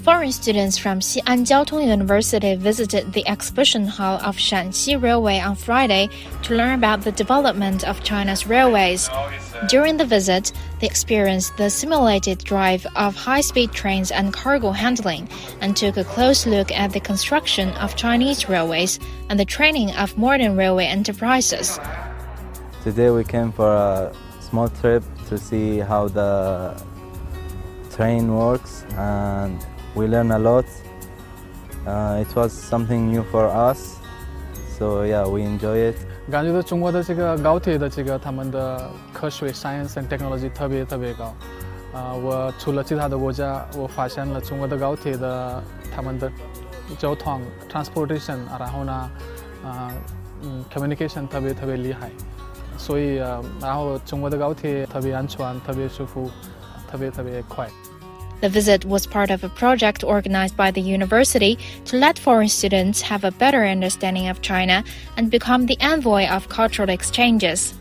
Foreign students from Xi'an Jiaotong University visited the exhibition hall of Shaanxi Railway on Friday to learn about the development of China's railways. During the visit, they experienced the simulated drive of high-speed trains and cargo handling, and took a close look at the construction of Chinese railways and the training of modern railway enterprises. Today we came for a small trip to see how the train works, and we learned a lot. It was something new for us, so yeah, we enjoy it. 感觉到中国的这个高铁的他们的科学 science and technology 特别高。我除了其他的国家，我发现了中国的高铁的他们的交通 transportation， 然后呢communication 特别厉害。所以然后中国的高铁特别安全，特别舒服，特别快。 The visit was part of a project organized by the university to let foreign students have a better understanding of China and become the envoy of cultural exchanges.